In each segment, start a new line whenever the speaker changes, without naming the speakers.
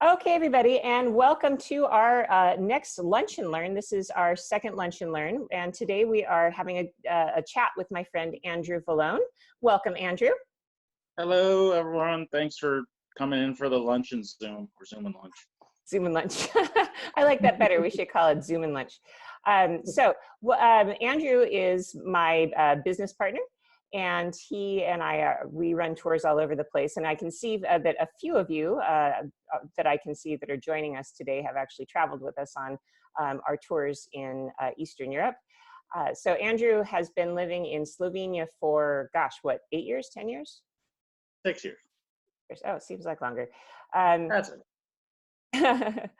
Okay, everybody, and welcome to our next Lunch and Learn. This is our second Lunch and Learn, and today we are having a chat with my friend Andrew Villone. Welcome, Andrew.
Hello, everyone. Thanks for coming in for the lunch and Zoom, or Zoom and lunch.
Zoom and lunch. I like that better. We should call it Zoom and lunch. Andrew is my business partner, and he and I, we run tours all over the place. And I can see that a few of you that I can see that are joining us today have actually traveled with us on our tours in Eastern Europe. So Andrew has been living in Slovenia for, gosh, what, 8 years, 10 years?
6 years.
Oh, it seems like longer.
That's it.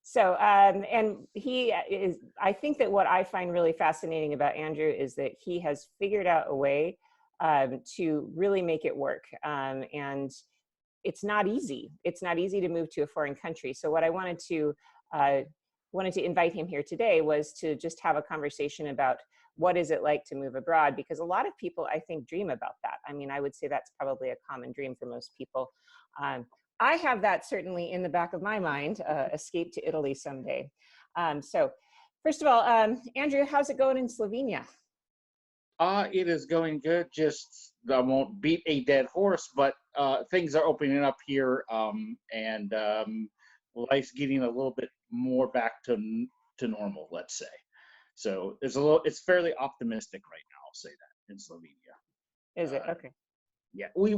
So, and he is, I think that what I find really fascinating about Andrew is that he has figured out a way to really make it work. And it's not easy. It's not easy to move to a foreign country. So what I wanted to invite him here today was to just have a conversation about what is it like to move abroad, because a lot of people, I think, dream about that. I mean, I would say that's probably a common dream for most people. I have that certainly in the back of my mind, escape to Italy someday. So first of all, Andrew, how's it going in Slovenia?
It is going good. Just, I won't beat a dead horse, but things are opening up here, and life's getting a little bit more back to normal, let's say. So it's fairly optimistic right now, I'll say that, in Slovenia.
Is it? Okay.
Yeah, we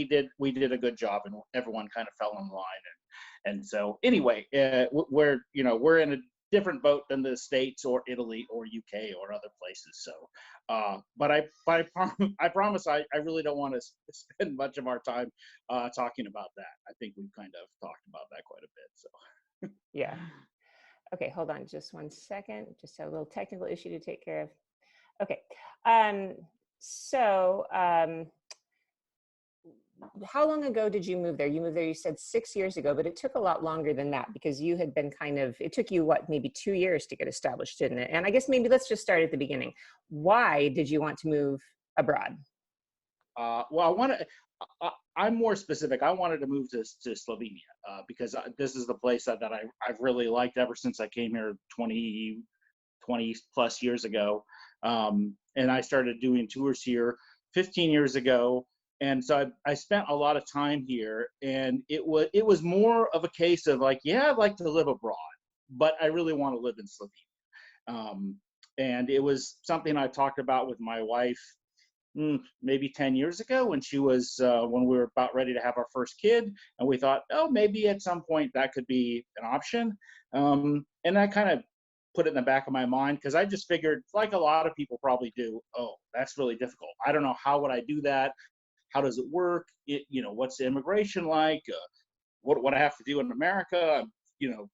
did a good job, and everyone kind of fell in line, and so anyway, we're in a different boat than the States or Italy or UK or other places. So, but I promise I really don't want to spend much of our time talking about that. I think we've kind of talked about that quite a bit. So
yeah. Okay, hold on just 1 second. Just have a little technical issue to take care of. Okay. How long ago did you move there? You moved there, you said 6 years ago, but it took a lot longer than that because you had been it took you what, maybe 2 years to get established, didn't it? And I guess maybe let's just start at the beginning. Why did you want to move abroad?
Well, I'm more specific. I wanted to move to Slovenia because this is the place that I've really liked ever since I came here 20 plus years ago. And I started doing tours here 15 years ago. And so I spent a lot of time here, and it was more of a case of like, yeah, I'd like to live abroad, but I really want to live in Slovenia. And it was something I talked about with my wife maybe 10 years ago when she was when we were about ready to have our first kid, and we thought, oh, maybe at some point that could be an option. And I kind of put it in the back of my mind because I just figured, like a lot of people probably do, oh, that's really difficult. I don't know, how would I do that? How does it work? What's the immigration like? What I have to do in America?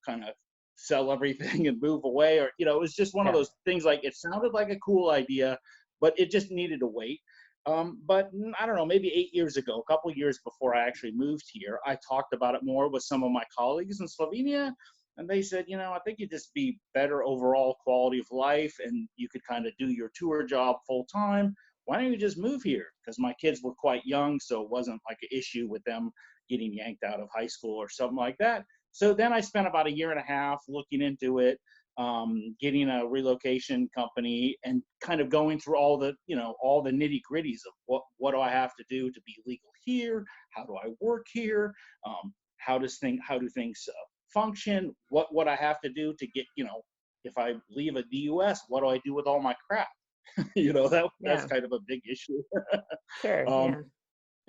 Kind of sell everything and move away, or it was just one of those things. Like, it sounded like a cool idea, but it just needed to wait. But I don't know, maybe 8 years ago, a couple years before I actually moved here, I talked about it more with some of my colleagues in Slovenia, and they said, I think you'd just be better overall quality of life, and you could kind of do your tour job full time. Why don't you just move here? Because my kids were quite young, so it wasn't like an issue with them getting yanked out of high school or something like that. So then I spent about a year and a half looking into it, getting a relocation company, and kind of going through all the nitty gritties of what do I have to do to be legal here? How do I work here? How do things function? What I have to do to get, if I leave the US, what do I do with all my crap? That's kind of a big issue.
Sure.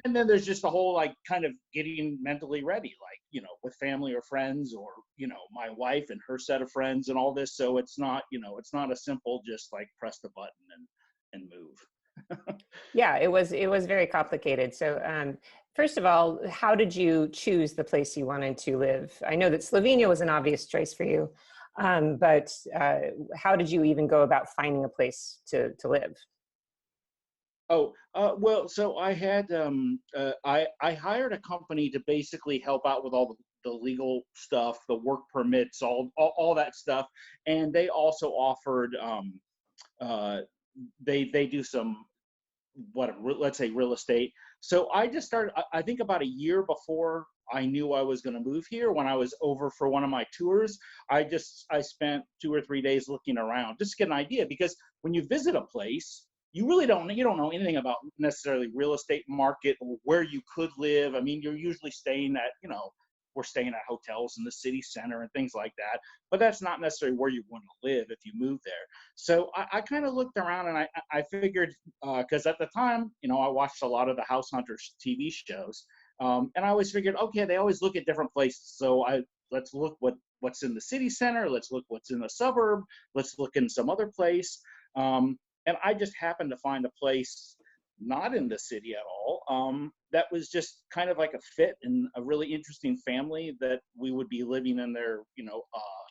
And then there's just the whole, like, kind of getting mentally ready, like, with family or friends, or, my wife and her set of friends and all this. So it's not a simple, just like press the button and move.
Yeah, it was very complicated. So first of all, how did you choose the place you wanted to live? I know that Slovenia was an obvious choice for you. But how did you even go about finding a place to live?
Oh, well, so I had I hired a company to basically help out with all the legal stuff, the work permits, all that stuff, and they also offered they do some let's say real estate. So I just started, I think about a year before I knew I was going to move here, when I was over for one of my tours, I spent 2 or 3 days looking around just to get an idea, because when you visit a place, you don't know anything about necessarily real estate market or where you could live. I mean, you're usually staying at, we're staying at hotels in the city center and things like that, but that's not necessarily where you want to live if you move there. So I kind of looked around, and I figured, because at the time, I watched a lot of the House Hunters TV shows, and I always figured, okay, they always look at different places. So let's look what's in the city center, let's look what's in the suburb, let's look in some other place. And I just happened to find a place not in the city at all, that was just kind of like a fit, and a really interesting family that we would be living in their,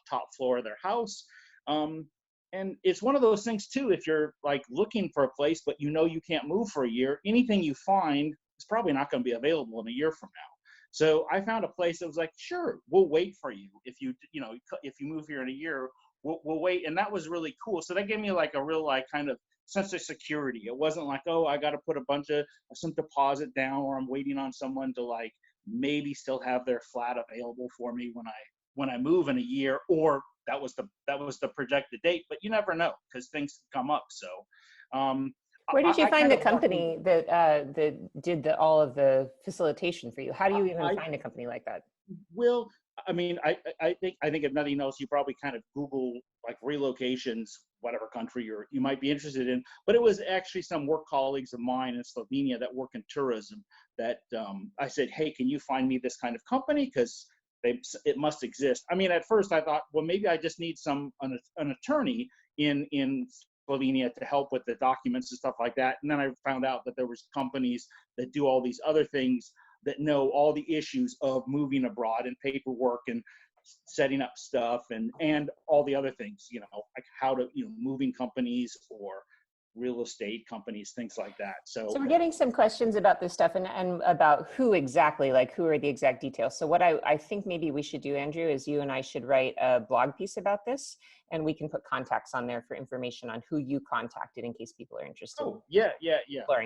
top floor of their house. And it's one of those things too, if you're like looking for a place, but you can't move for a year, anything you find is probably not going to be available in a year from now. So I found a place that was like, sure, we'll wait for you. If you move here in a year, we'll wait. And that was really cool. So that gave me like a real, like, kind of sense of security. It wasn't like, oh, I got to put some deposit down, or I'm waiting on someone to like maybe still have their flat available for me when I move in a year, or that was the projected date. But you never know, because things come up. So
where did you
I
find
kind
the
of
company that did all of the facilitation for you? How do you even find a company like that?
Well, I mean, I think if nothing else, you probably kind of Google like relocations, whatever country you might be interested in. But it was actually some work colleagues of mine in Slovenia that work in tourism that I said, hey, can you find me this kind of company? Because it must exist. I mean, at first I thought, well, maybe I just need an attorney in Slovenia to help with the documents and stuff like that. And then I found out that there was companies that do all these other things, that know all the issues of moving abroad and paperwork and setting up stuff and all the other things, like how to, moving companies or real estate companies, things like that. So
we're getting some questions about this stuff and about who exactly, like who are the exact details. So what I think maybe we should do, Andrew, is you and I should write a blog piece about this, and we can put contacts on there for information on who you contacted in case people are interested.
Oh, yeah.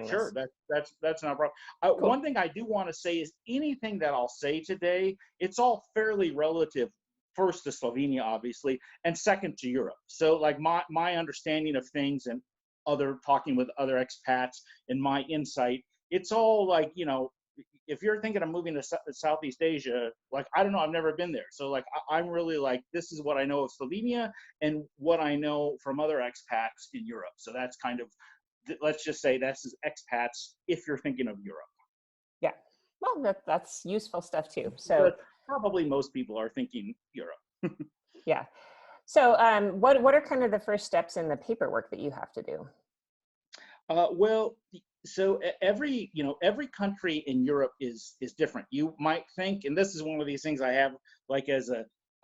Sure,
this.
that's not a problem.
Cool.
One thing I do want to say is anything that I'll say today, it's all fairly relative. First to Slovenia, obviously, and second to Europe. So like my understanding of things and talking with other expats and my insight, it's all like, if you're thinking of moving to Southeast Asia, like, I don't know, I've never been there. So like, I'm really like, this is what I know of Slovenia and what I know from other expats in Europe. So that's kind of, let's just say that's expats if you're thinking of Europe.
Yeah, well, that's useful stuff too. So
but probably most people are thinking Europe.
Yeah. So what are kind of the first steps in the paperwork that you have to do?
Well, so every country in Europe is different. You might think, and this is one of these things I have, like,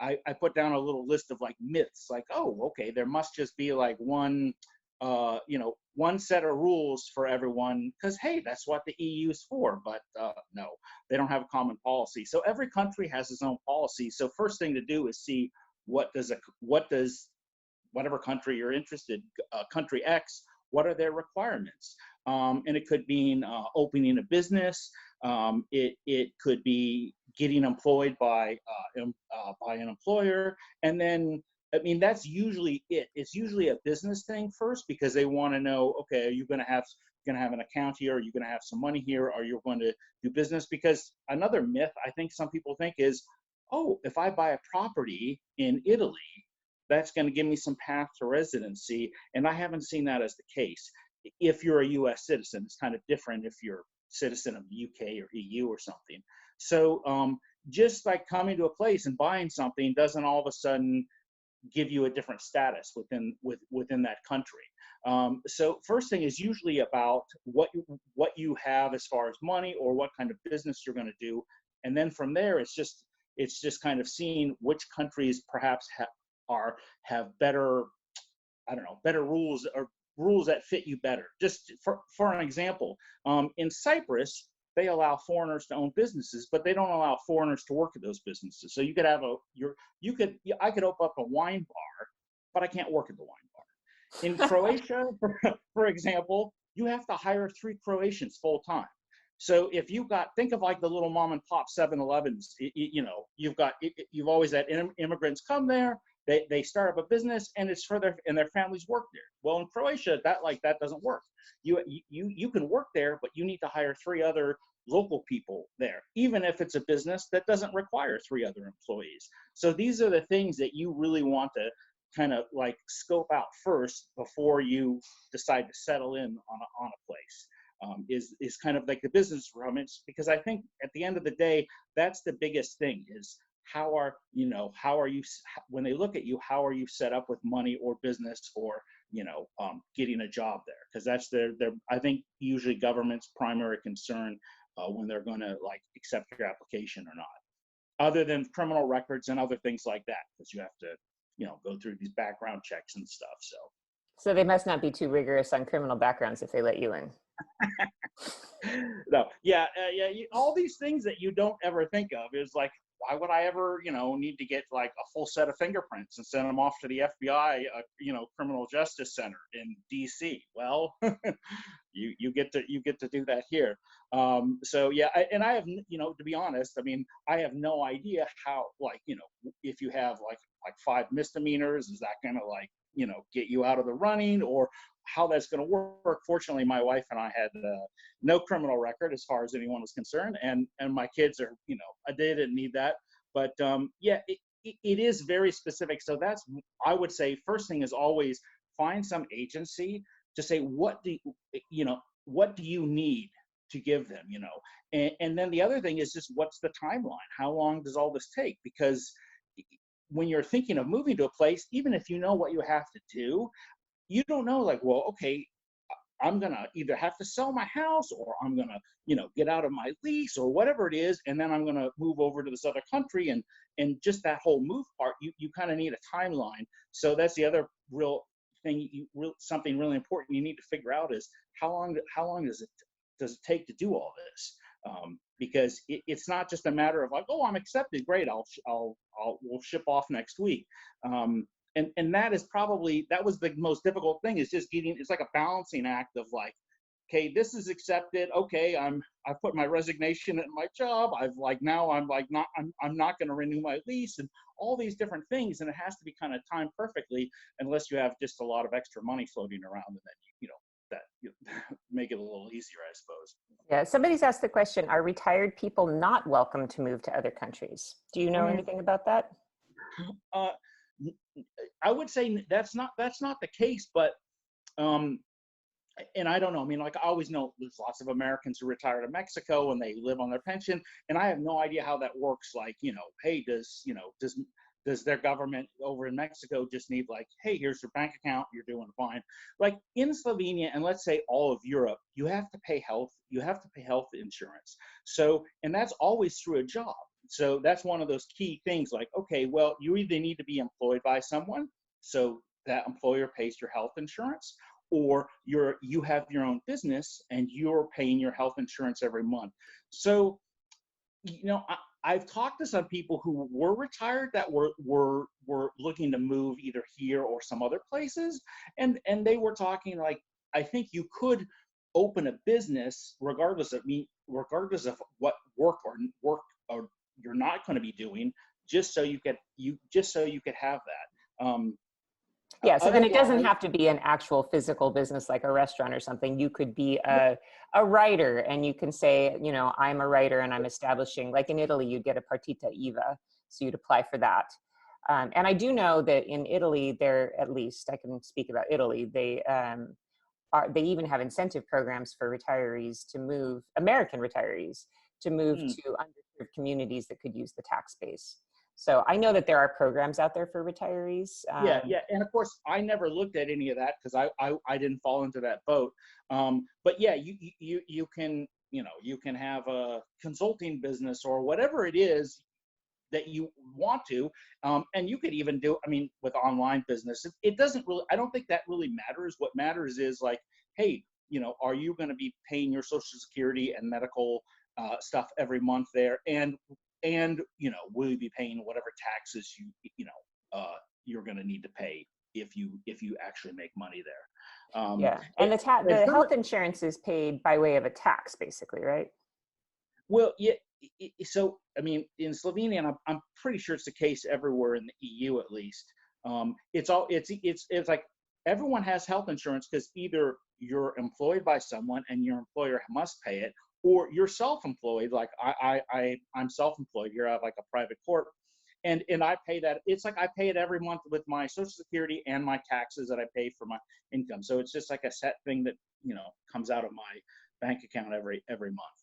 I put down a little list of like myths, like, oh, okay, there must just be like one set of rules for everyone, because hey, that's what the EU is for. But no, they don't have a common policy. So every country has its own policy. So first thing to do is see what does whatever country you're interested, country X, what are their requirements? And it could mean opening a business. It could be getting employed by an employer, and then, I mean, that's usually it. It's usually a business thing first, because they want to know, okay, are you going to have an account here? Are you going to have some money here? Are you going to do business? Because another myth I think some people think is, oh, if I buy a property in Italy, that's going to give me some path to residency. And I haven't seen that as the case. If you're a US citizen, it's kind of different if you're a citizen of the UK or EU or something. So just like coming to a place and buying something doesn't all of a sudden give you a different status within that country. So first thing is usually about what you have as far as money, or what kind of business you're going to do. And then from there, it's just kind of seeing which countries perhaps have better, I don't know, better rules, or rules that fit you better. Just for an example, in Cyprus, they allow foreigners to own businesses, but they don't allow foreigners to work at those businesses. So you could have I could open up a wine bar, but I can't work at the wine bar. In Croatia, for example, you have to hire 3 Croatians full time. So if you've got, think of like the little mom and pop 7-Elevens, you know, you've always had immigrants come there, they start up a business, and it's for their families work there. Well, in Croatia, that doesn't work. You can work there, but you need to hire 3 other local people there, even if it's a business that doesn't require 3 other employees. So these are the things that you really want to kind of like scope out first before you decide to settle in on a place. Is kind of like the business requirements, because I think at the end of the day, that's the biggest thing, is how are you, when they look at you, how are you set up with money or business, or getting a job there, because that's their I think usually government's primary concern when they're going to like accept your application or not, other than criminal records and other things like that, because you have to go through these background checks and stuff.
So they must not be too rigorous on criminal backgrounds if they let you in.
No, yeah, all these things that you don't ever think of is like, why would I ever, need to get like a full set of fingerprints and send them off to the FBI, criminal justice center in DC? Well, you get to do that here. So yeah, and I have, to be honest, I mean, I have no idea how, like, if you have like 5 misdemeanors, is that gonna like, get you out of the running, or how that's going to work? Fortunately, my wife and I had no criminal record as far as anyone was concerned, and my kids are, they didn't need that. But yeah, it is very specific. So that's, I would say, first thing is always find some agency to say, what do you need to give them, and then the other thing is just, what's the timeline? How long does all this take? Because when you're thinking of moving to a place, even if you know what you have to do, you don't know, like, well, okay, I'm going to either have to sell my house, or I'm going to, get out of my lease, or whatever it is. And then I'm going to move over to this other country, and just that whole move part, you kind of need a timeline. So that's the other real thing, something really important you need to figure out is how long does it take to do all this? Because it's not just a matter of like, oh, I'm accepted, great, we'll ship off next week. And that was the most difficult thing, is just it's like a balancing act of like, okay, this is accepted, okay, I put my resignation in my job, I'm not going to renew my lease, and all these different things, and it has to be kind of timed perfectly, unless you have just a lot of extra money floating around, and then make it a little easier, I suppose.
Yeah, somebody's asked the question, are retired people not welcome to move to other countries? Do you know anything about that?
I would say that's not the case, but and I don't know. I mean, like, I always know there's lots of Americans who retire to Mexico and they live on their pension, and I have no idea how that works. Like, hey, does their government over in Mexico just need, like, hey, here's your bank account, you're doing fine? Like in Slovenia, and let's say all of Europe, you have to pay health insurance. So, and that's always through a job. So that's one of those key things, like, okay, well, you either need to be employed by someone, so that employer pays your health insurance, or you have your own business and you're paying your health insurance every month. So, I've talked to some people who were retired that were looking to move either here or some other places, and they were talking like, I think you could open a business regardless of what work or you're not going to be doing, just so you could have that.
Yeah, so then it doesn't have to be an actual physical business like a restaurant or something. You could be a writer, and you can say, I'm a writer and I'm establishing, like in Italy, you'd get a partita IVA, so you'd apply for that. And I do know that in Italy, at least I can speak about Italy, they even have incentive programs for retirees to move, American retirees, to move to underserved communities that could use the tax base. So I know that there are programs out there for retirees.
Yeah, and of course, I never looked at any of that because I didn't fall into that boat. But yeah, you can have a consulting business or whatever it is that you want to, and you could even do, I mean, with online business, it doesn't really, I don't think that really matters. What matters is like, hey, are you going to be paying your Social Security and medical stuff every month there, and will you be paying whatever taxes you're going to need to pay if you actually make money there.
Yeah. And
and, and
the
some,
health insurance is paid by way of a tax, basically, right?
well, yeah. So, I mean, in Slovenia, and I'm pretty sure it's the case everywhere in the EU at least. It's like everyone has health insurance because either you're employed by someone and your employer must pay it, or you're self-employed. Like I'm self-employed here. I have like a private corp, and I pay that. It's like I pay it every month with my Social Security and my taxes that I pay for my income. So it's just like a set thing that comes out of my bank account every month.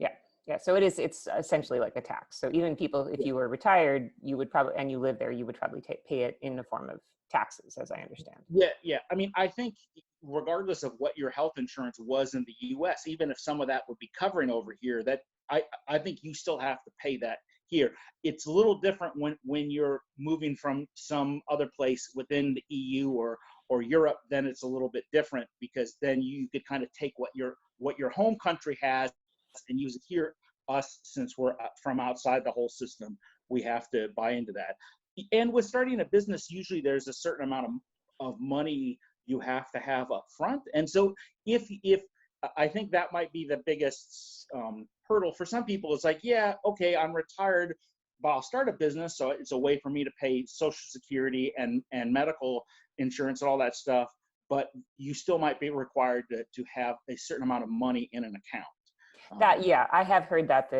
Yeah. Yeah. So it's essentially like a tax. So even people, if you were retired, you would probably, and you live there, you would probably pay it in the form of taxes, as I understand.
Yeah, yeah. I mean, I think regardless of what your health insurance was in the U.S., even if some of that would be covering over here, that I think you still have to pay that here. It's a little different when you're moving from some other place within the EU or Europe. Then it's a little bit different because then you could kind of take what your home country has and use it here. Us, since we're from outside the whole system, we have to buy into that. And with starting a business, usually there's a certain amount of money you have to have up front. And so if I think that might be the biggest hurdle for some people. It's like, yeah, okay, I'm retired, but I'll start a business, so it's a way for me to pay Social Security and medical insurance and all that stuff. But you still might be required to have a certain amount of money in an account.
Yeah, I have heard that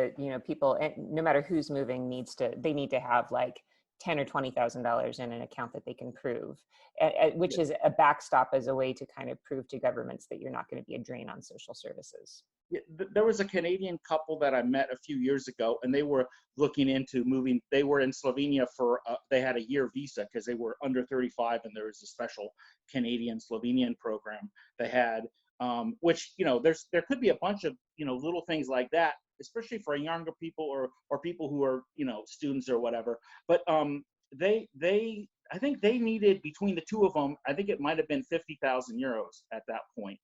people, no matter who's moving, they need to have like $10,000 or $20,000 in an account that they can prove, which is a backstop as a way to kind of prove to governments that you're not going to be a drain on social services.
Yeah, there was a Canadian couple that I met a few years ago, and they were looking into moving. They were in Slovenia they had a year visa because they were under 35, and there was a special Canadian Slovenian program they had. Which there could be a bunch of little things like that, especially for younger people or people who are students or whatever. But they I think they needed, between the two of them, I think it might have been 50,000 euros at that point,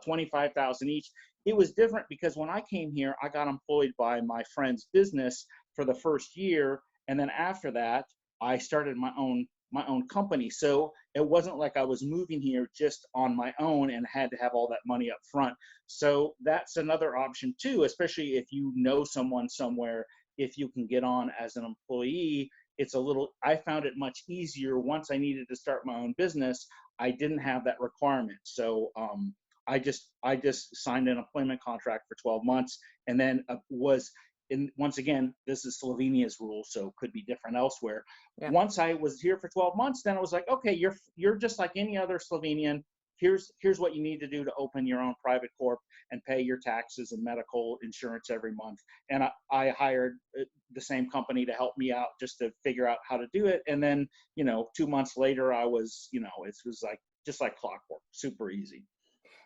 25,000 each. It was different because when I came here, I got employed by my friend's business for the first year, and then after that, I started my own company. So it wasn't like I was moving here just on my own and had to have all that money up front. So that's another option too, especially if you know someone somewhere. If you can get on as an employee, I found it much easier once I needed to start my own business. I didn't have that requirement. So I just signed an employment contract for 12 months and then once again, this is Slovenia's rule, so could be different elsewhere. Yeah. Once I was here for 12 months, then I was like, okay, you're just like any other Slovenian. Here's what you need to do to open your own private corp and pay your taxes and medical insurance every month. And I hired the same company to help me out just to figure out how to do it. And then 2 months later, I was it was like just like clockwork, super easy.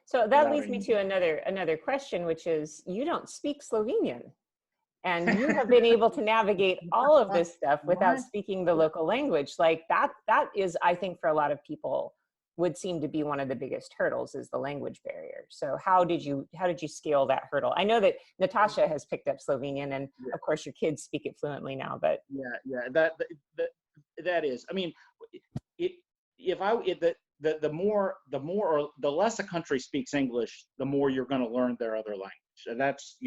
So that leads me to another question, which is, you don't speak Slovenian. And you have been able to navigate all of this stuff without speaking the local language. Like that is, I think, for a lot of people, would seem to be one of the biggest hurdles, is the language barrier. So how did you scale that hurdle? I know that Natasha has picked up Slovenian, and of course your kids speak it fluently now. But
that is. I mean, the less a country speaks English, the more you're going to learn their other language. And that's,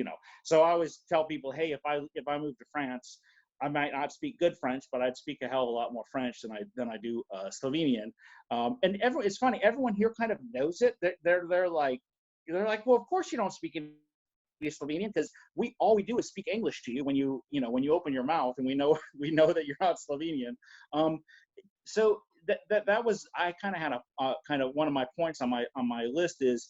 so I always tell people, hey, if I move to France, I might not speak good French, but I'd speak a hell of a lot more French than I do Slovenian. And it's funny, everyone here kind of knows it. They're like, well, of course you don't speak Slovenian, because all we do is speak English to you when you open your mouth, and we know that you're not Slovenian. So that was, I kind of had a kind of one of my points on my list is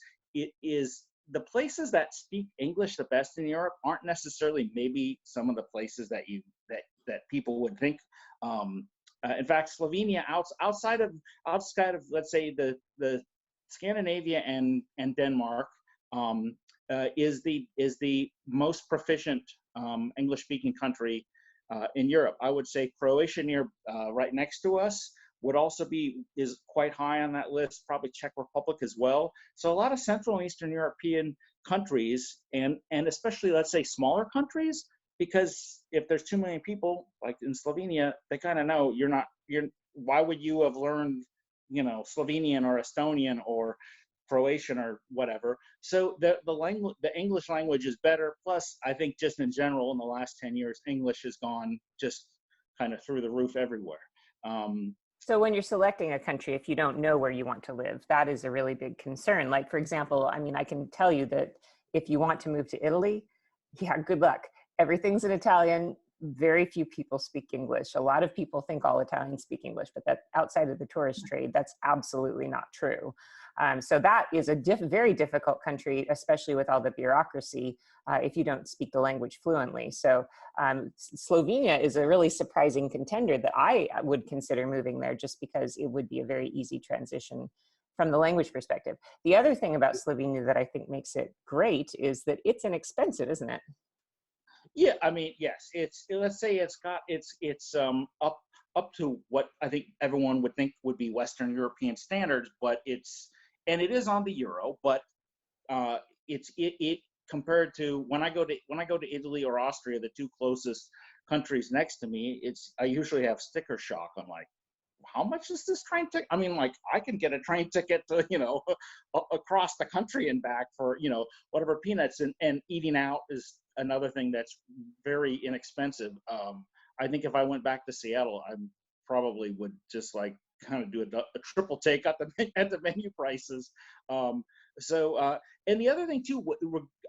the places that speak English the best in Europe aren't necessarily maybe some of the places that people would think. In fact, Slovenia, outside of let's say the Scandinavia and Denmark, is the most proficient English-speaking country in Europe. I would say Croatia, right next to us, would also is quite high on that list, probably Czech Republic as well. So a lot of Central and Eastern European countries, and especially, let's say, smaller countries, because if there's 2 million people, like in Slovenia, they kind of know why would you have learned Slovenian or Estonian or Croatian or whatever. So the English language is better. Plus, I think just in general in the last 10 years, English has gone just kind of through the roof everywhere.
So when you're selecting a country, if you don't know where you want to live, that is a really big concern. Like, for example, I mean, I can tell you that if you want to move to Italy, yeah, good luck. Everything's in Italian. Very few people speak English. A lot of people think all Italians speak English, but that outside of the tourist trade, that's absolutely not true. So that is a very difficult country, especially with all the bureaucracy, if you don't speak the language fluently. So Slovenia is a really surprising contender that I would consider moving there, just because it would be a very easy transition from the language perspective. The other thing about Slovenia that I think makes it great is that it's inexpensive, isn't it?
Yeah, I mean, yes, let's say it's up to what I think everyone would think would be Western European standards, but it is on the euro, but uh, it compared to when I go to Italy or Austria, the two closest countries next to me, I usually have sticker shock. I'm like, how much is this train ticket? I mean, like, I can get a train ticket to, across the country and back for, whatever peanuts, and eating out is another thing that's very inexpensive. I think if I went back to Seattle, I probably would just like kind of do a triple take at the menu prices. And the other thing too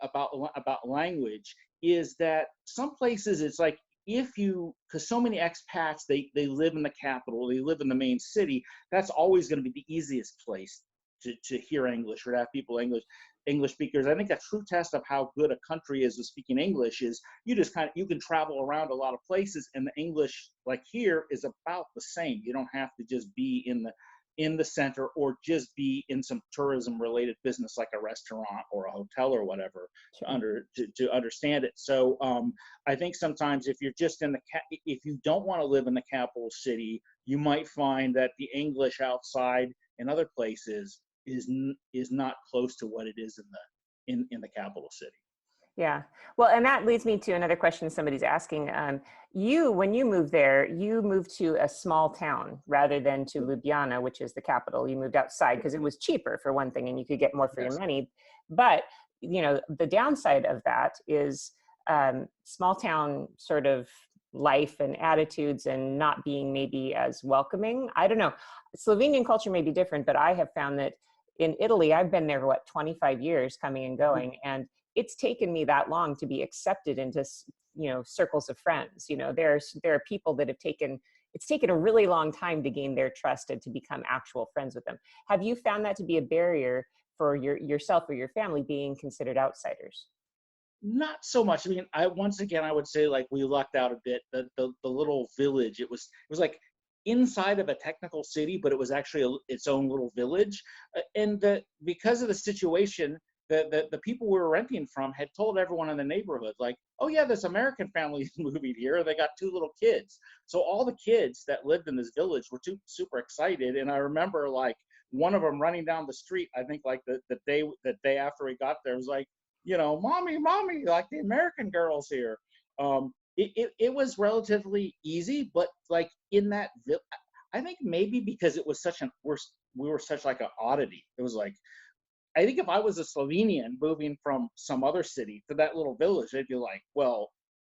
about language is that some places it's like, because so many expats, they live in the capital, they live in the main city, that's always going to be the easiest place to hear English or to have people English speakers. I think a true test of how good a country is with speaking English is you can travel around a lot of places, and the English, like here, is about the same. You don't have to just be in the center or just be in some tourism related business like a restaurant or a hotel or whatever to understand it. So I think sometimes if you're just if you don't want to live in the capital city, you might find that the English outside in other places is not close to what it is in the capital city.
Yeah. Well, and that leads me to another question somebody's asking. When you moved there, you moved to a small town rather than to Ljubljana, which is the capital. You moved outside because it was cheaper, for one thing, and you could get more for your money. But, the downside of that is small town sort of life and attitudes and not being maybe as welcoming. I don't know. Slovenian culture may be different, but I have found that in Italy, I've been there, 25 years coming and going, and it's taken me that long to be accepted into, circles of friends. There are people that it's taken a really long time to gain their trust and to become actual friends with them. Have you found that to be a barrier for yourself or your family being considered outsiders?
Not so much. I mean, once again, I would say like we lucked out a bit. The little village, it was like inside of a technical city, but it was actually its own little village. And because of the situation, the people we were renting from had told everyone in the neighborhood, like, oh yeah, this American family is moving here. They got 2 little kids. So all the kids that lived in this village were super excited. And I remember like one of them running down the street, I think like the day after we got there, was like, mommy, like the American girl's here. It was relatively easy, but like in that, I think maybe because it was we were such like an oddity. It was like, I think if I was a Slovenian moving from some other city to that little village, they'd be like, well,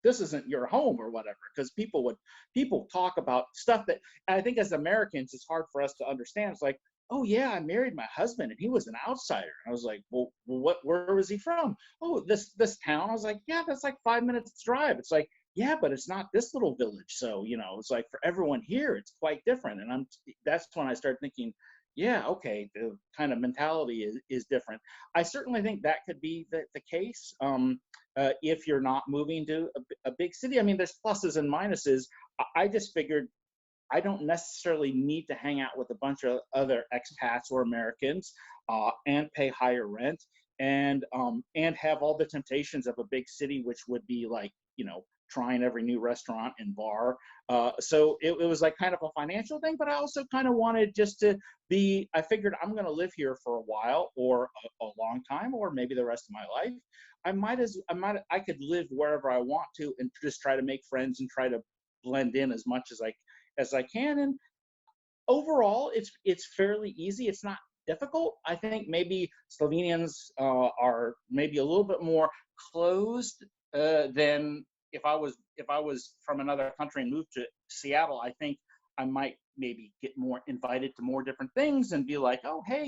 this isn't your home or whatever, because people talk about stuff that I think as Americans, it's hard for us to understand. It's like, oh yeah, I married my husband and he was an outsider. And I was like, well, where was he from? Oh, this town. I was like, yeah, that's like 5 minutes drive. It's like, yeah, but it's not this little village. So, it's like for everyone here, it's quite different. And that's when I started thinking, yeah, okay, the kind of mentality is different. I certainly think that could be the case if you're not moving to a big city. I mean, there's pluses and minuses. I just figured I don't necessarily need to hang out with a bunch of other expats or Americans and pay higher rent and have all the temptations of a big city, which would be like, trying every new restaurant and bar. So it was like kind of a financial thing, but I also kind of wanted just to I figured I'm going to live here for a while or a long time, or maybe the rest of my life. I could live wherever I want to and just try to make friends and try to blend in as much as I can. And overall, it's fairly easy. It's not difficult. I think maybe Slovenians are maybe a little bit more closed than if I was from another country and moved to Seattle. I think I might maybe get more invited to more different things and be like, oh, hey,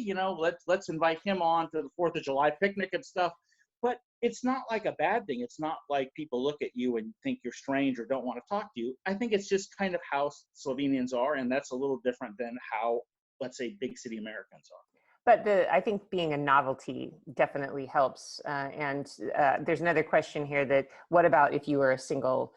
let's invite him on to the 4th of July picnic and stuff. But it's not like a bad thing. It's not like people look at you and think you're strange or don't want to talk to you. I think it's just kind of how Slovenians are, and that's a little different than how, let's say, big city Americans are.
But I think being a novelty definitely helps. And there's another question here that, what about if you were a single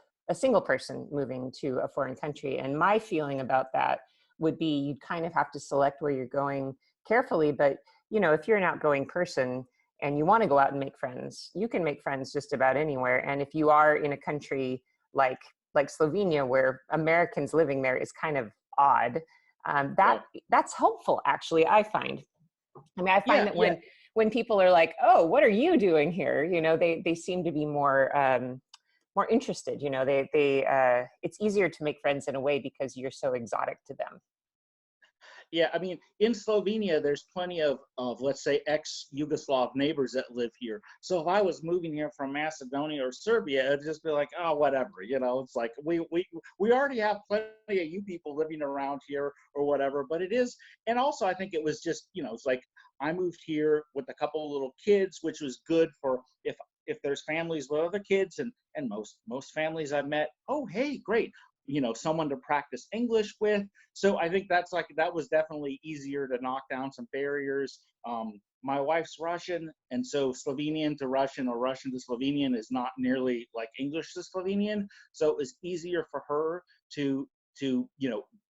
person moving to a foreign country? And my feeling about that would be you'd kind of have to select where you're going carefully. But, if you're an outgoing person and you want to go out and make friends, you can make friends just about anywhere. And if you are in a country like Slovenia, where Americans living there is kind of odd, that's helpful, actually, I find. I mean, I find that when people are like, "Oh, what are you doing here?" They seem to be more interested. It's easier to make friends in a way because you're so exotic to them.
Yeah, I mean, in Slovenia, there's plenty of let's say, ex-Yugoslav neighbors that live here. So if I was moving here from Macedonia or Serbia, it'd just be like, oh, whatever. It's like we already have plenty of you people living around here or whatever. But it is, and also I think it was just, it's like I moved here with a couple of little kids, which was good for if there's families with other kids, and most families I've met, oh, hey, great. Someone to practice English with. So I think that was definitely easier to knock down some barriers. My wife's Russian, and so Slovenian to Russian or Russian to Slovenian is not nearly like English to Slovenian. So it was easier for her to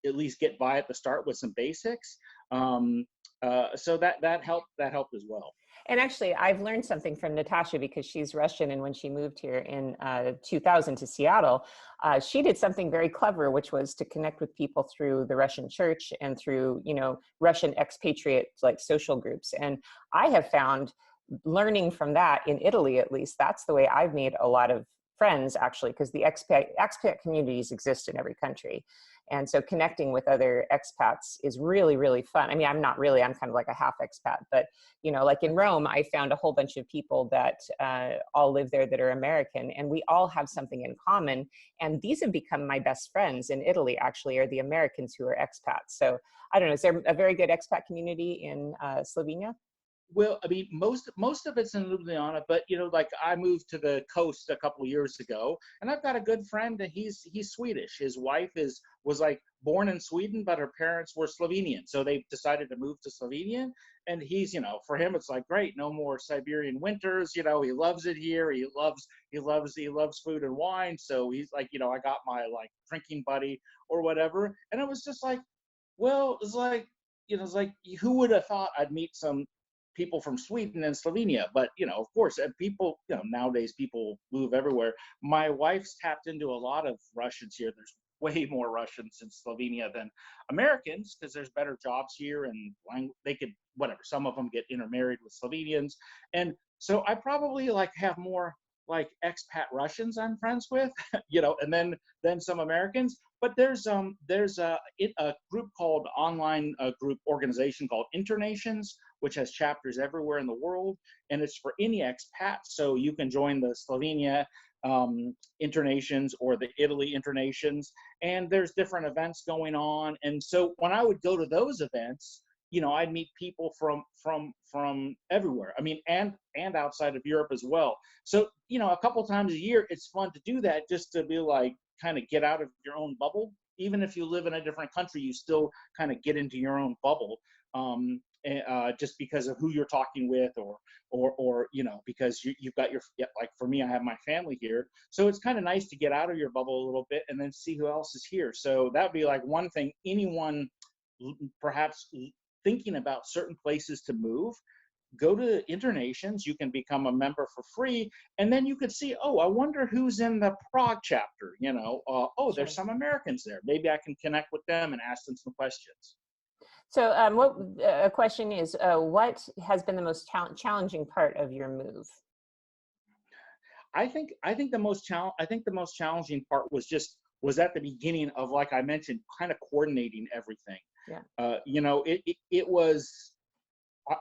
at least get by at the start with some basics. So that helped as well.
And actually, I've learned something from Natasha because she's Russian. And when she moved here in 2000 to Seattle, she did something very clever, which was to connect with people through the Russian church and through, Russian expatriate like social groups. And I have found, learning from that in Italy, at least, that's the way I've made a lot of friends, actually, because the expat communities exist in every country. And so connecting with other expats is really, really fun. I mean, I'm kind of like a half expat, but, like in Rome, I found a whole bunch of people that all live there that are American, and we all have something in common. And these have become my best friends in Italy, actually, are the Americans who are expats. So I don't know, is there a very good expat community in Slovenia?
Well, I mean, most of it's in Ljubljana, but like I moved to the coast a couple of years ago, and I've got a good friend, and he's Swedish. His wife was like born in Sweden, but her parents were Slovenian, so they decided to move to Slovenia. And he's, for him, it's like great, no more Siberian winters. He loves it here. He loves food and wine. So he's like, I got my like drinking buddy or whatever, and it was just like, well, it's like who would have thought I'd meet some people from Sweden and Slovenia? But of course, people, nowadays people move everywhere. My wife's tapped into a lot of Russians here. There's way more Russians in Slovenia than Americans because there's better jobs here, and they could whatever. Some of them get intermarried with Slovenians, and so I probably like have more like expat Russians I'm friends with, and then some Americans. But there's a group called online group organization called Internations, which has chapters everywhere in the world, and it's for any expat. So you can join the Slovenia Internations or the Italy Internations, and there's different events going on. And so when I would go to those events, I'd meet people from everywhere. I mean, and outside of Europe as well. So, a couple times a year, it's fun to do that, just to be like, kind of get out of your own bubble. Even if you live in a different country, you still kind of get into your own bubble, just because of who you're talking with, or because you've got like for me, I have my family here. So it's kind of nice to get out of your bubble a little bit and then see who else is here. So that'd be like one thing. Anyone perhaps thinking about certain places to move, go to Internations. You can become a member for free, and then you could see, oh, I wonder who's in the Prague chapter. There's some Americans there. Maybe I can connect with them and ask them some questions.
So what a question is, what has been the most challenging part of your move?
I think the most challenging part was at the beginning of, like I mentioned, kind of coordinating everything.
Yeah.
It was, uh,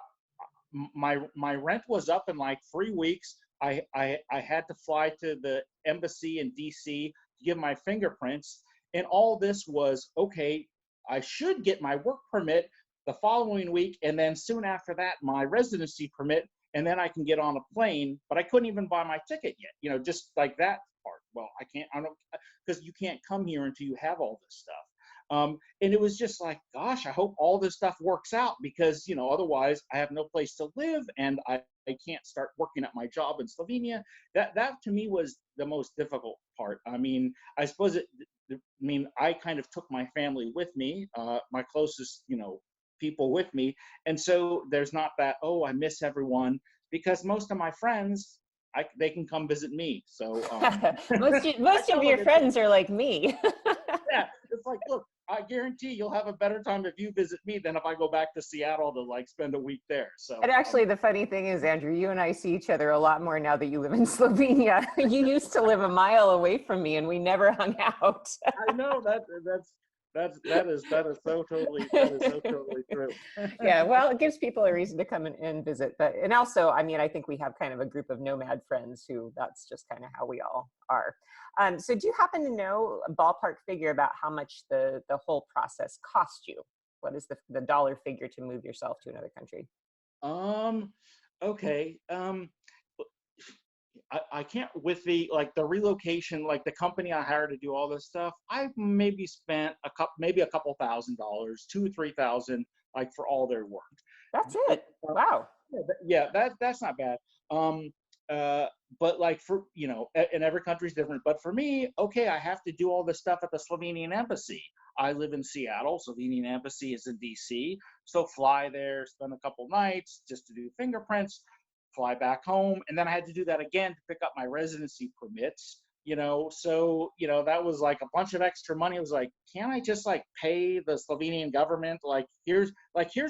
my rent was up in like 3 weeks. I had to fly to the embassy in DC to give my fingerprints, and all this was okay. I should get my work permit the following week, and then soon after that, my residency permit, and then I can get on a plane. But I couldn't even buy my ticket yet. Just like that part. Well, I can't. I don't, because you can't come here until you have all this stuff. And it was just like, gosh, I hope all this stuff works out, because otherwise I have no place to live, and I can't start working at my job in Slovenia. That to me was the most difficult part. I mean, I suppose I kind of took my family with me, my closest people with me, and so there's not that, oh, I miss everyone, because most of my friends, they can come visit me. So
most of your friends are like me.
yeah, it's like, look, I guarantee you'll have a better time if you visit me than if I go back to Seattle to like spend a week there. So,
and actually, the funny thing is, Andrew, you and I see each other a lot more now that you live in Slovenia. You used to live a mile away from me, and we never hung out.
I know that is so totally true.
Yeah, well, it gives people a reason to come and visit. And also, I mean, I think we have kind of a group of nomad friends who that's just kind of how we all are. So do you happen to know a ballpark figure about how much the whole process cost you? What is the dollar figure to move yourself to another country?
Okay. I can't, with the relocation, like the company I hired to do all this stuff, I maybe spent maybe a couple $1,000s, 2 or 3,000, like for all their work.
That's it. Wow.
Yeah, that's not bad. But like and every country's different. But for me, okay, I have to do all this stuff at the Slovenian embassy. I live in Seattle. Slovenian embassy is in DC. So fly there, spend a couple nights just to do fingerprints, fly back home, and then I had to do that again to pick up my residency permits. So that was like a bunch of extra money. It was like, can't I just like pay the Slovenian government? Like here's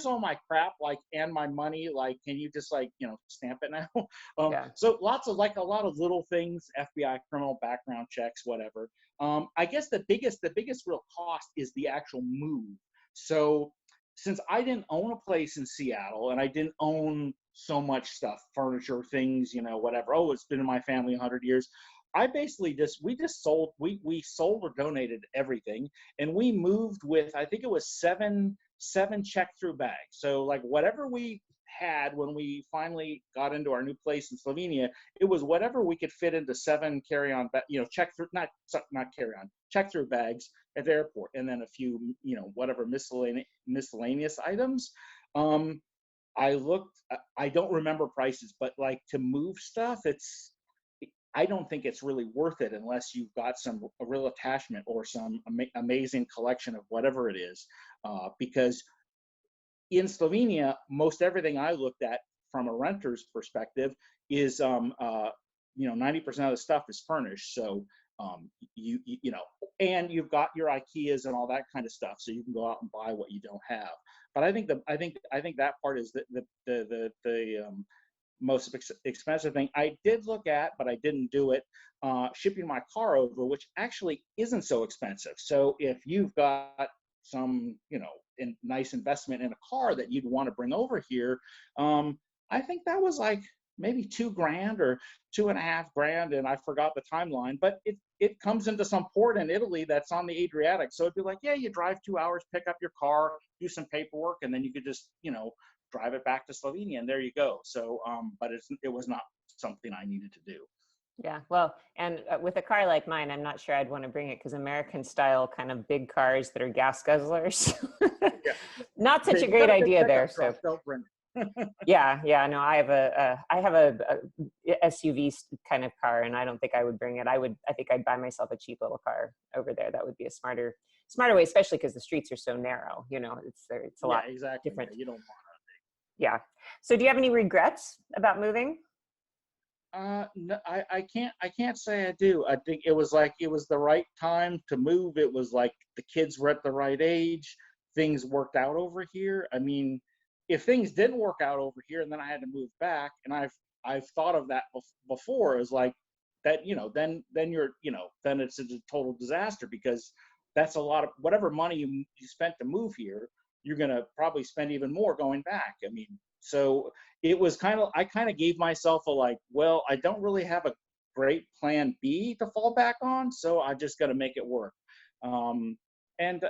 all my crap, like, and my money. Like, can you just like stamp it now?
Yeah.
So lots of a lot of little things, FBI criminal background checks, whatever. I guess the biggest real cost is the actual move. So since I didn't own a place in Seattle, and I didn't own so much stuff, furniture, things, whatever. Oh, it's been in my family 100 years. I basically we sold or donated everything, and we moved with, I think it was seven check through bags. So like whatever we had when we finally got into our new place in Slovenia, it was whatever we could fit into 7 carry-on, check through, not carry-on, check through bags at the airport, and then a few, whatever miscellaneous items. I don't remember prices, but like to move stuff, I don't think it's really worth it unless you've got a real attachment or some amazing collection of whatever it is. Because in Slovenia, most everything I looked at from a renter's perspective is, 90% of the stuff is furnished. So and you've got your IKEAs and all that kind of stuff, so you can go out and buy what you don't have. But I think that part is the most expensive thing. I did look at, but I didn't do it, shipping my car over, which actually isn't so expensive. So if you've got some, nice investment in a car that you'd want to bring over here, I think that was like maybe $2,000 or $2,500, and I forgot the timeline. But it comes into some port in Italy that's on the Adriatic, so it'd be like, yeah, you drive 2 hours, pick up your car, do some paperwork, and then you could just drive it back to Slovenia, and there you go. So, but it was not something I needed to do.
Yeah, well, and with a car like mine, I'm not sure I'd want to bring it, because American style kind of big cars that are gas guzzlers,
Yeah.
not such a great idea there. So
don't bring it.
yeah, no, I have a SUV kind of car, and I don't think I would bring it. I think I'd buy myself a cheap little car over there. That would be a smarter way, especially because the streets are so narrow. It's a lot
exactly.
different.
Yeah, you don't want
Yeah. So do you have any regrets about moving?
No, I can't say I do. I think it was the right time to move. It was like the kids were at the right age. Things worked out over here. I mean, if things didn't work out over here and then I had to move back, and I've thought of that before, as like that, then you're, then it's a total disaster, because that's a lot of whatever money you spent to move here. you're going to probably spend even more going back. I mean, so it was I kind of gave myself a like, well, I don't really have a great plan B to fall back on, so I just got to make it work. And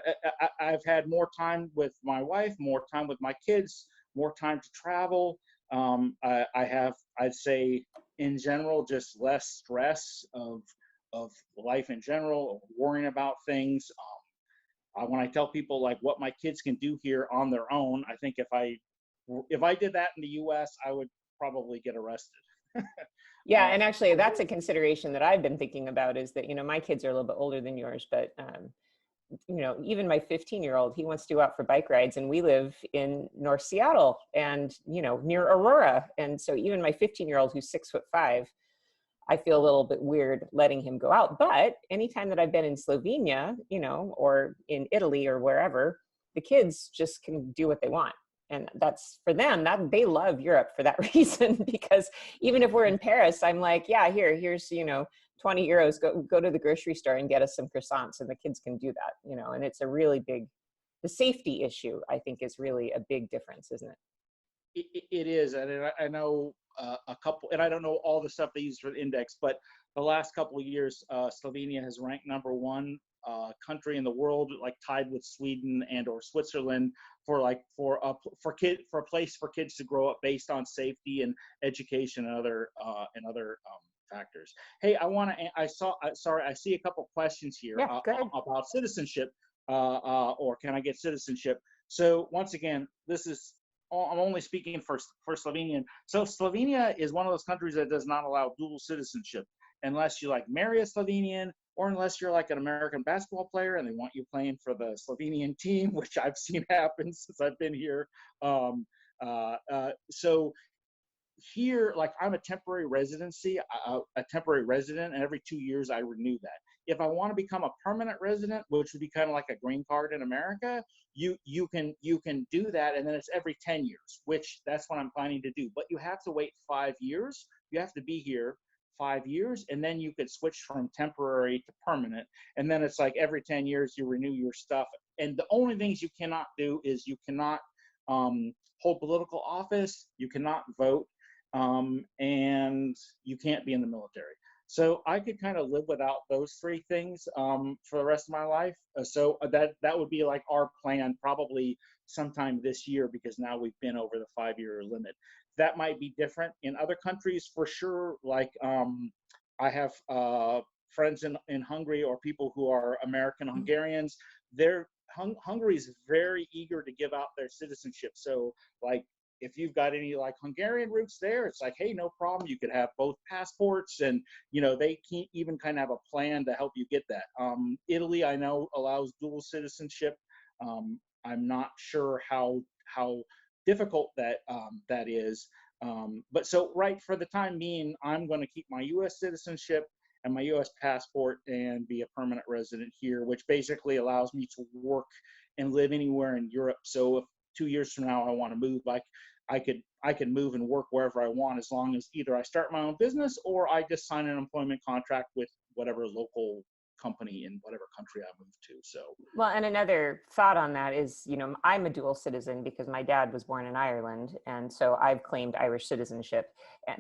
I've had more time with my wife, more time with my kids, more time to travel. I have, I'd say, in general, just less stress of life in general, worrying about things. When I tell people like what my kids can do here on their own, I think if I did that in the U.S., I would probably get arrested.
Yeah, and actually, that's a consideration that I've been thinking about, is that, you know, my kids are a little bit older than yours, but you know, even my 15-year-old, he wants to go out for bike rides, and we live in North Seattle and, you know, near Aurora. And so even my 15-year-old, who's 6'5", I feel a little bit weird letting him go out. But anytime that I've been in Slovenia, you know, or in Italy or wherever, the kids just can do what they want. And that's, for them, that they love Europe for that reason, because even if we're in Paris, I'm like, yeah, here's, you know, 20 euros, go to the grocery store and get us some croissants, and the kids can do that, you know. And it's a really big, the safety issue, I think, is really a big difference, isn't it?
It is. And I know a couple, and I don't know all the stuff they use for the index, but the last couple of years, Slovenia has ranked #1 country in the world, like tied with Sweden and or Switzerland, for a place for kids to grow up based on safety and education and other factors. Hey, I see a couple questions here about citizenship, or can I get citizenship? So once again, I'm only speaking for Slovenian. So Slovenia is one of those countries that does not allow dual citizenship unless you like marry a Slovenian, or unless you're like an American basketball player and they want you playing for the Slovenian team, which I've seen happen since I've been here. So here, like, I'm a temporary resident, and every 2 years I renew that. If I want to become a permanent resident, which would be kind of like a green card in America, you can do that, and then it's every 10 years, which that's what I'm planning to do. But you have to wait 5 years. You have to be here 5 years, and then you could switch from temporary to permanent. And then it's like every 10 years you renew your stuff. And the only things you cannot do is you cannot hold political office, you cannot vote, and you can't be in the military. So I could kind of live without those 3 things for the rest of my life. So that would be like our plan, probably sometime this year, because now we've been over the 5-year limit. That might be different in other countries for sure. Like I have friends in Hungary, or people who are American Hungarians. Hungary is very eager to give out their citizenship. So like, if you've got any like Hungarian roots there, it's like, hey, no problem. You could have both passports, and, you know, they can even kind of have a plan to help you get that. Italy, I know, allows dual citizenship. I'm not sure how difficult that is. But so right, for the time being, I'm going to keep my U.S. citizenship and my U.S. passport and be a permanent resident here, which basically allows me to work and live anywhere in Europe. So if 2 years from now I want to move, like, I could move and work wherever I want, as long as either I start my own business or I just sign an employment contract with whatever local company in whatever country I move to. So,
well, and another thought on that is, you know, I'm a dual citizen because my dad was born in Ireland, and so I've claimed Irish citizenship.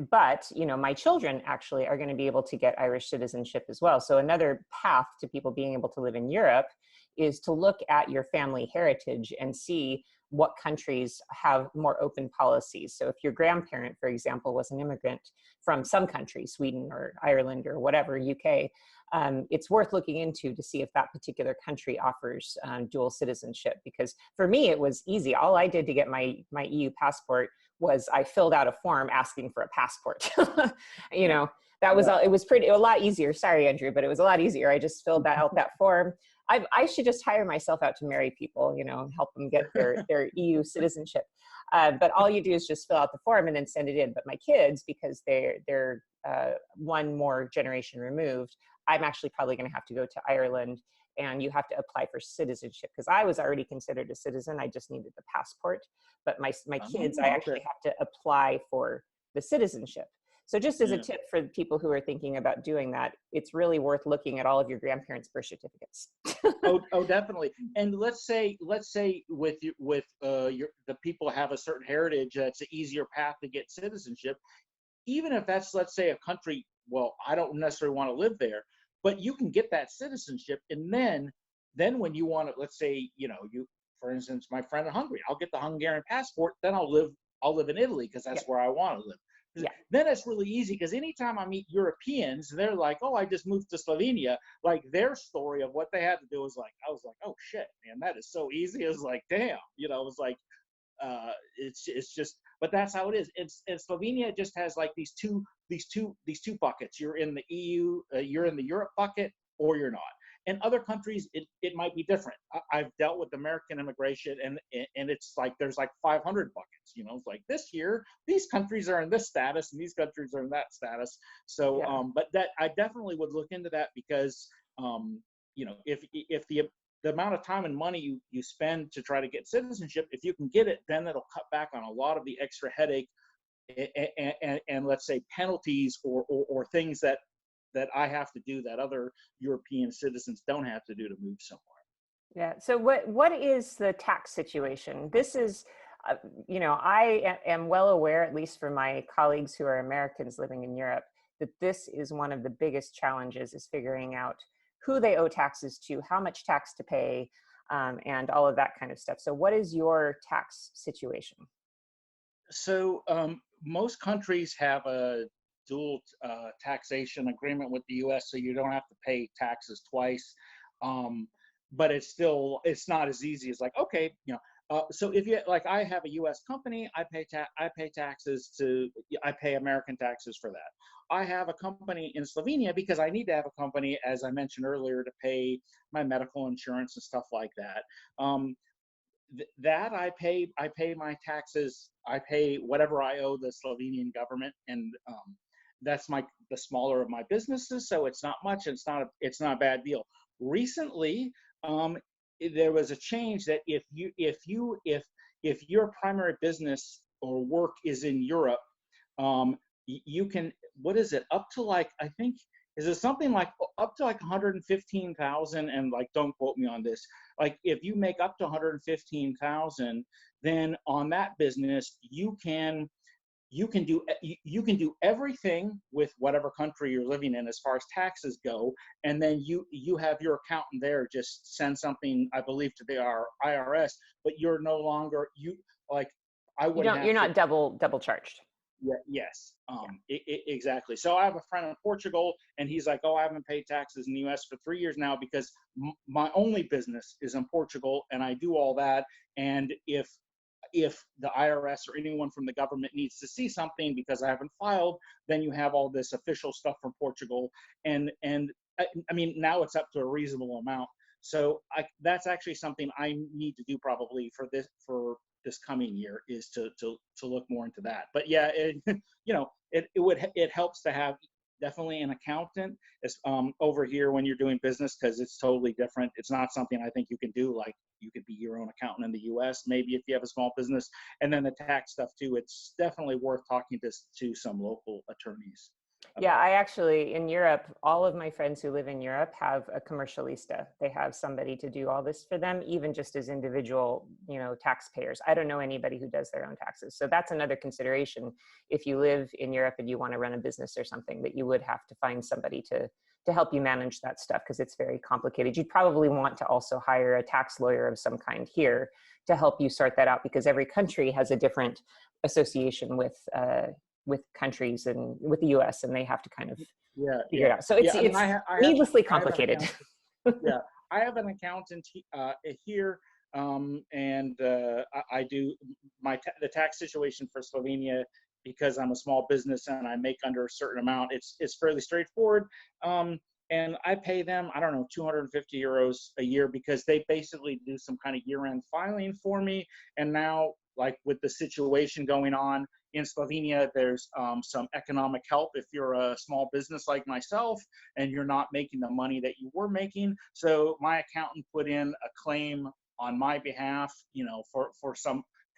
But, you know, my children actually are going to be able to get Irish citizenship as well. So another path to people being able to live in Europe is to look at your family heritage and see what countries have more open policies. So if your grandparent, for example, was an immigrant from some country, Sweden or Ireland or whatever, UK, it's worth looking into to see if that particular country offers dual citizenship. Because for me, it was easy. All I did to get my EU passport was I filled out a form asking for a passport. You know, that was all. It was a lot easier. Sorry, Andrew, but it was a lot easier. I just filled out that form. I should just hire myself out to marry people, you know, and help them get their EU citizenship. But all you do is just fill out the form and then send it in. But my kids, because they're one more generation removed, I'm actually probably going to have to go to Ireland, and you have to apply for citizenship, because I was already considered a citizen. I just needed the passport. But my kids, I actually have to apply for the citizenship. So just as a
Yeah.
tip for the people who are thinking about doing that, it's really worth looking at all of your grandparents' birth certificates.
Oh, definitely. And let's say with the people have a certain heritage, that's an easier path to get citizenship. Even if that's, let's say, a country, well, I don't necessarily want to live there, but you can get that citizenship, and then when you want to, let's say, for instance, my friend in Hungary, I'll get the Hungarian passport, then I'll live in Italy because
Yeah.
that's where I want to live.
Yeah.
Then it's really easy, because anytime I meet Europeans, they're like, "Oh, I just moved to Slovenia." Like, their story of what they had to do was like, I was like, "Oh shit, man, that is so easy." It was like, damn, it was like, it's just, but that's how it is. And Slovenia just has like these two buckets. You're in the EU, you're in the Europe bucket, or you're not. And other countries, it might be different. I've dealt with American immigration, and it's like there's like 500 buckets. It's like, this year these countries are in this status and these countries are in that status. So,
Yeah.
but that, I definitely would look into that, because if the amount of time and money you spend to try to get citizenship, if you can get it, then it'll cut back on a lot of the extra headache and let's say penalties or things that I have to do that other European citizens don't have to do to move somewhere.
Yeah. So what is the tax situation? This is, I am well aware, at least for my colleagues who are Americans living in Europe, that this is one of the biggest challenges, is figuring out who they owe taxes to, how much tax to pay, and all of that kind of stuff. So what is your tax situation?
So most countries have a dual taxation agreement with the U.S., so you don't have to pay taxes twice. But it's not as easy as like, okay, so if you, like, I have a U.S. company, I pay American taxes for that. I have a company in Slovenia because I need to have a company, as I mentioned earlier, to pay my medical insurance and stuff like that. That I pay my taxes. I pay whatever I owe the Slovenian government, and that's the smaller of my businesses, so it's not much. It's not a bad deal. Recently, there was a change that if your primary business or work is in Europe, you can, what is it, up to like, I think, is it something like up to like 115,000, and like, don't quote me on this, like, if you make up to 115,000, then on that business you can do everything with whatever country you're living in as far as taxes go, and then you have your accountant there just send something, I believe, to the IRS, but you're no longer, like, I wouldn't have
You're
to.
not double charged.
Yeah, yes, exactly. So I have a friend in Portugal, and he's like, "Oh, I haven't paid taxes in the U.S. for 3 years now because my only business is in Portugal, and I do all that. And if the IRS or anyone from the government needs to see something because I haven't filed, then you have all this official stuff from Portugal, and I mean, now it's up to a reasonable amount. So that's actually something I need to do probably for this coming year, is to look more into that. But yeah, it helps to have definitely an accountant over here when you're doing business, because it's totally different. It's not something I think you can do. Like, you could be your own accountant in the U.S. maybe if you have a small business, and then the tax stuff too. It's definitely worth talking to some local attorneys.
Yeah, I actually, in Europe, all of my friends who live in Europe have a commercialista. They have somebody to do all this for them, even just as individual, taxpayers. I don't know anybody who does their own taxes. So that's another consideration. If you live in Europe and you want to run a business or something, that you would have to find somebody to help you manage that stuff, because it's very complicated. You'd probably want to also hire a tax lawyer of some kind here to help you sort that out, because every country has a different association with countries and with the US, and they have to kind of figure it out. So it's
I mean,
needlessly
I have
complicated.
yeah, I have an accountant here, and I do the tax situation for Slovenia, because I'm a small business and I make under a certain amount. It's fairly straightforward, and I pay them, I don't know, 250 euros a year, because they basically do some kind of year-end filing for me. And now, like, with the situation going on in Slovenia, there's some economic help if you're a small business like myself and you're not making the money that you were making. So my accountant put in a claim on my behalf, for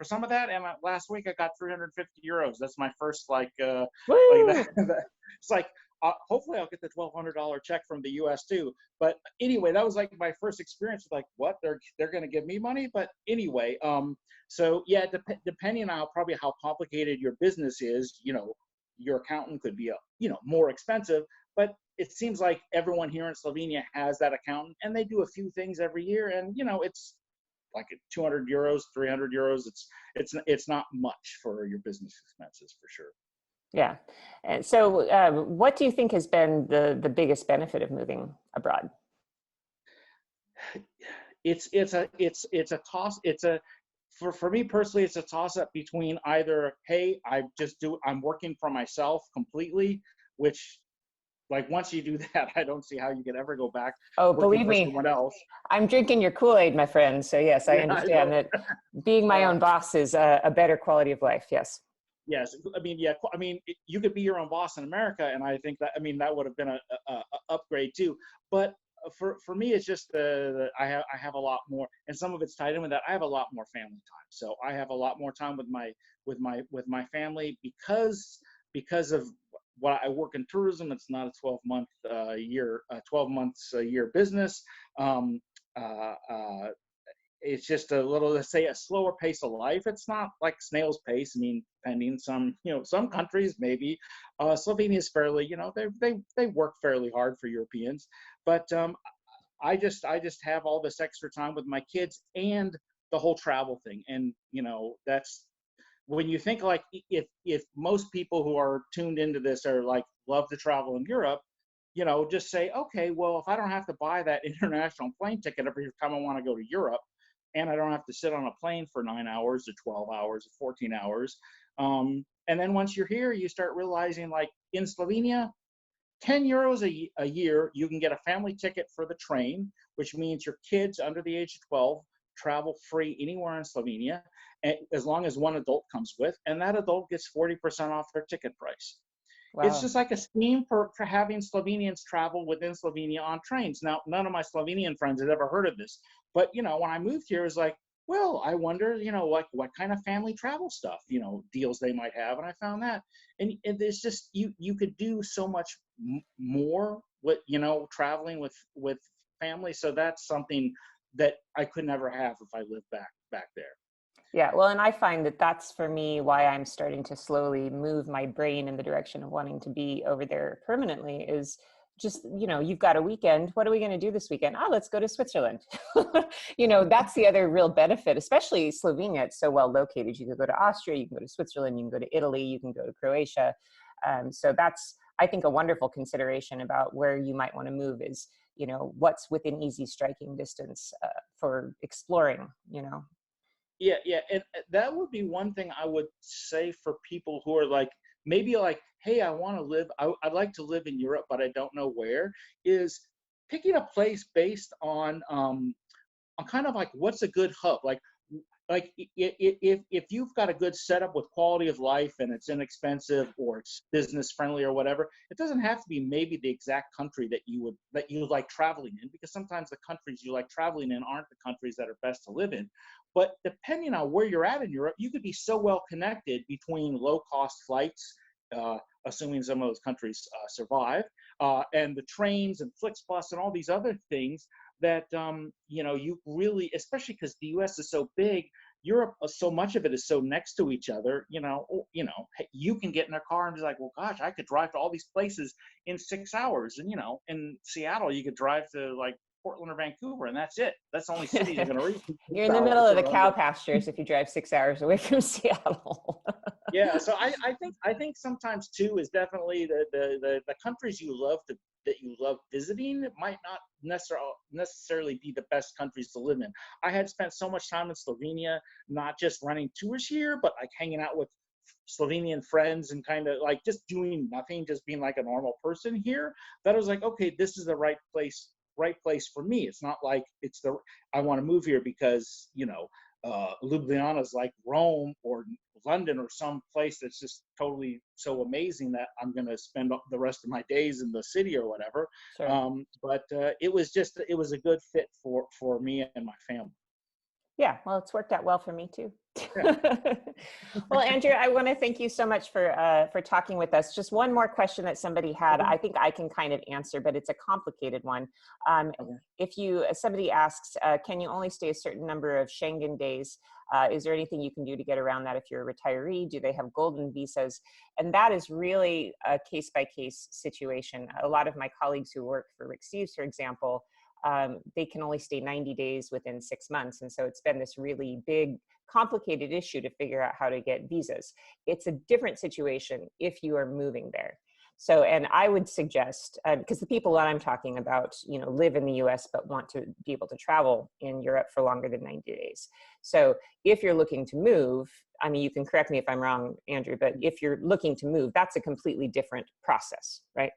for some of that. And last week I got 350 euros. That's my first like
Woo!
it's like hopefully I'll get the $1,200 check from the U.S. too. But anyway, that was like my first experience with like, what, they're going to give me money. But anyway, so yeah, depending on probably how complicated your business is, you know, your accountant could be more expensive. But it seems like everyone here in Slovenia has that accountant, and they do a few things every year, and you know, it's like 200 euros, 300 euros. It's not much for your business expenses for sure.
Yeah. And so what do you think has been the biggest benefit of moving abroad?
It's a toss. For me personally, it's a toss up between either, hey, I'm working for myself completely, which like once you do that, I don't see how you could ever go back
Oh,
working
believe
for
me,
someone else.
I'm drinking your Kool-Aid, my friend. So yes, I
Yeah, I
understand
know.
that being my own boss is a better quality of life. Yes.
Yes, I mean, yeah, I mean, you could be your own boss in America, and I think that, I mean, that would have been a upgrade too. But for me, it's just I have a lot more, and some of it's tied in with that. I have a lot more family time, so I have a lot more time with my family because of what I work in tourism. It's not a 12 months a year business. Um, uh, uh, it's just a little, let's say, a slower pace of life. It's not like snail's pace. I mean, depending some countries maybe. Slovenia is fairly, they work fairly hard for Europeans, but I just have all this extra time with my kids and the whole travel thing, and that's when you think like if most people who are tuned into this are like love to travel in Europe, just say, okay, well, if I don't have to buy that international plane ticket every time I want to go to Europe, and I don't have to sit on a plane for 9 hours or 12 hours or 14 hours. And then once you're here, you start realizing like in Slovenia, 10 euros a year, you can get a family ticket for the train, which means your kids under the age of 12 travel free anywhere in Slovenia, as long as one adult comes with, and that adult gets 40% off their ticket price. It's
Wow.
just like a scheme for having Slovenians travel within Slovenia on trains. Now, none of my Slovenian friends had ever heard of this, but when I moved here, it was like, well, I wonder, what kind of family travel stuff, deals they might have, and I found that, and it's just you could do so much more with traveling with family. So that's something that I could never have if I lived back there.
Yeah, well, and I find that that's for me why I'm starting to slowly move my brain in the direction of wanting to be over there permanently is just, you've got a weekend. What are we going to do this weekend? Oh, let's go to Switzerland. That's the other real benefit, especially Slovenia. It's so well located. You can go to Austria, you can go to Switzerland, you can go to Italy, you can go to Croatia. So that's, I think, a wonderful consideration about where you might want to move is, what's within easy striking distance for exploring,
Yeah, and that would be one thing I would say for people who are like, maybe like, hey, I'd like to live in Europe, but I don't know where, is picking a place based on kind of like what's a good hub. Like if you've got a good setup with quality of life and it's inexpensive or it's business friendly or whatever, it doesn't have to be maybe the exact country that you like traveling in, because sometimes the countries you like traveling in aren't the countries that are best to live in. But depending on where you're at in Europe, you could be so well connected between low cost flights, assuming some of those countries survive, and the trains and Flixbus and all these other things that you really, especially because the U.S. is so big, Europe, so much of it is so next to each other. You can get in a car and be like, well, gosh, I could drive to all these places in 6 hours, and in Seattle you could drive to like Portland or Vancouver, and that's it. That's the only city you're going to reach in 6
You're in the middle
hours.
of the cow pastures if you drive 6 hours away from Seattle.
Yeah, so I think sometimes too is definitely the countries that you love visiting might not necessarily be the best countries to live in. I had spent so much time in Slovenia, not just running tours here, but like hanging out with Slovenian friends and kind of like just doing nothing, just being like a normal person here, that I was like, okay, this is the right place for me. It's not like I want to move here because Ljubljana is like Rome or London or some place that's just totally so amazing that I'm going to spend the rest of my days in the city or whatever.
Sure.
But it was a good fit for me and my family.
Yeah, well, it's worked out well for me too.
Yeah.
Well, Andrew, I want to thank you so much for talking with us. Just one more question that somebody had,
Okay.
I think I can kind of answer, but it's a complicated one.
Okay.
Somebody asks, can you only stay a certain number of Schengen days? Is there anything you can do to get around that if you're a retiree? Do they have golden visas? And that is really a case-by-case situation. A lot of my colleagues who work for Rick Steves, for example, they can only stay 90 days within 6 months. And so it's been this really big, complicated issue to figure out how to get visas. It's a different situation if you are moving there. So, and I would suggest, because the people that I'm talking about, live in the US, but want to be able to travel in Europe for longer than 90 days. So if you're looking to move, I mean, you can correct me if I'm wrong, Andrew, but if you're looking to move, that's a completely different process, right?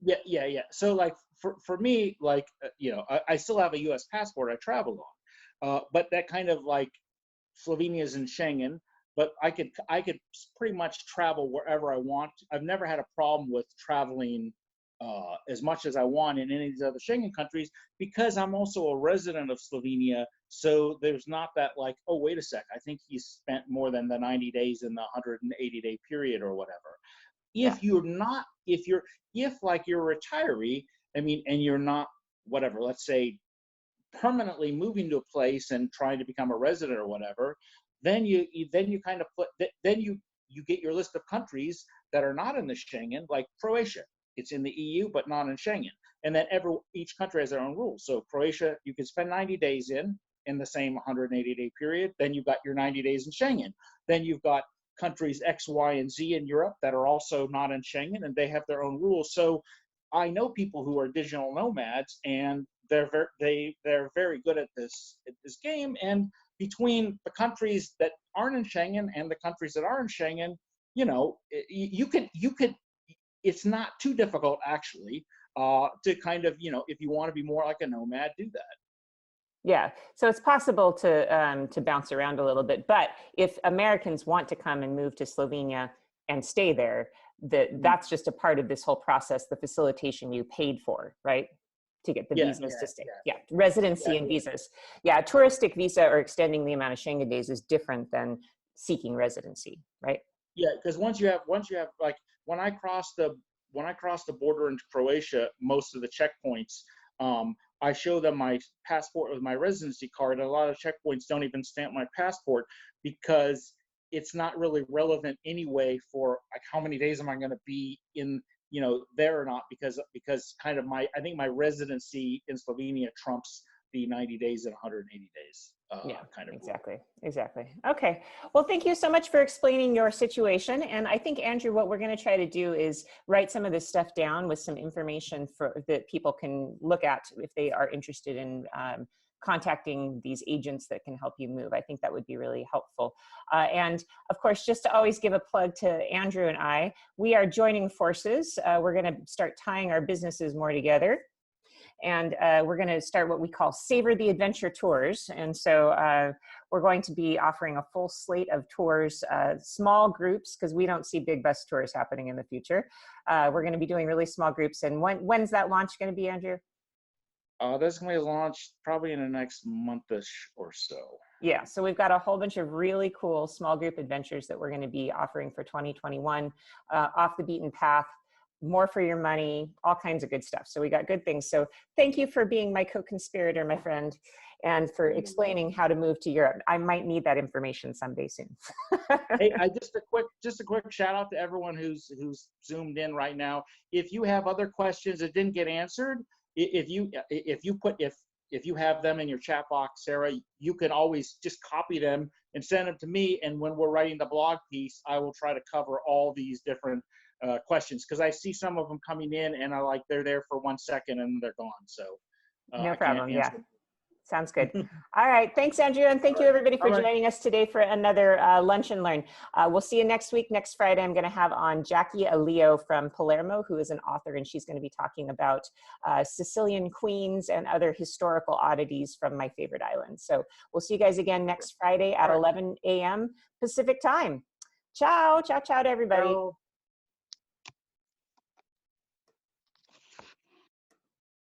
Yeah. So like for me, like, I still have a US passport I travel on. But that kind of like Slovenia is in Schengen, but I could pretty much travel wherever I want. I've never had a problem with traveling as much as I want in any of these other Schengen countries because I'm also a resident of Slovenia. So there's not that like, oh, wait a sec, I think he spent more than the 90 days in the 180-day period or whatever.
Yeah.
If like you're a retiree, I mean, and you're not whatever, let's say permanently moving to a place and trying to become a resident or whatever, then you kind of then you get your list of countries that are not in the Schengen, like Croatia. It's in the EU but not in Schengen, and then each country has their own rules. So Croatia, you can spend 90 days in the same 180-day period. Then you've got your 90 days in Schengen. Then you've got countries X, Y, and Z in Europe that are also not in Schengen, and they have their own rules. So I know people who are digital nomads, and they're very good at this game. And between the countries that aren't in Schengen and the countries that are in Schengen, you could. It's not too difficult actually to kind of, if you want to be more like a nomad, do that.
Yeah, so it's possible to bounce around a little bit, but if Americans want to come and move to Slovenia and stay there, that's just a part of this whole process, the facilitation you paid for, right? To get the visas to stay. Yeah, residency and visas. Yeah, a touristic visa or extending the amount of Schengen days is different than seeking residency, right?
Yeah, because once you have like when I crossed the border into Croatia, most of the checkpoints, I show them my passport with my residency card, and a lot of checkpoints don't even stamp my passport because it's not really relevant anyway for like how many days am I going to be in there or not, because kind of I think my residency in Slovenia trumps the 90 days and 180 days.
Yeah,
kind of
exactly. Okay. Well, thank you so much for explaining your situation. And I think, Andrew, what we're going to try to do is write some of this stuff down with some information that people can look at if they are interested in contacting these agents that can help you move. I think that would be really helpful. And of course, just to always give a plug to Andrew and I, we are joining forces. We're going to start tying our businesses more together. And we're going to start what we call Savor the Adventure Tours. And so we're going to be offering a full slate of tours, small groups, because we don't see big bus tours happening in the future. We're going to be doing really small groups. And when's that launch going to be, Andrew?
That's going to be launched probably in the next month-ish or so.
Yeah, so we've got a whole bunch of really cool small group adventures that we're going to be offering for 2021, off the beaten path, more for your money, all kinds of good stuff. So we got good things. So thank you for being my co-conspirator, my friend, and for explaining how to move to Europe. I might need that information someday soon.
Hey, just a quick shout out to everyone who's zoomed in right now. If you have other questions that didn't get answered, if you have them in your chat box, Sarah, you can always just copy them and send them to me. And when we're writing the blog piece, I will try to cover all these different questions, because I see some of them coming in and they're there for 1 second and they're gone. So
no problem. Yeah. Sounds good. All right. Thanks, Andrew. And thank you, everybody, for joining us today for another Lunch and Learn. We'll see you next week. Next Friday, I'm going to have on Jackie Aleo from Palermo, who is an author, and she's going to be talking about Sicilian queens and other historical oddities from my favorite island. So we'll see you guys again next Friday at 11 a.m. Pacific time. Ciao. Ciao, ciao to everybody.
Ciao.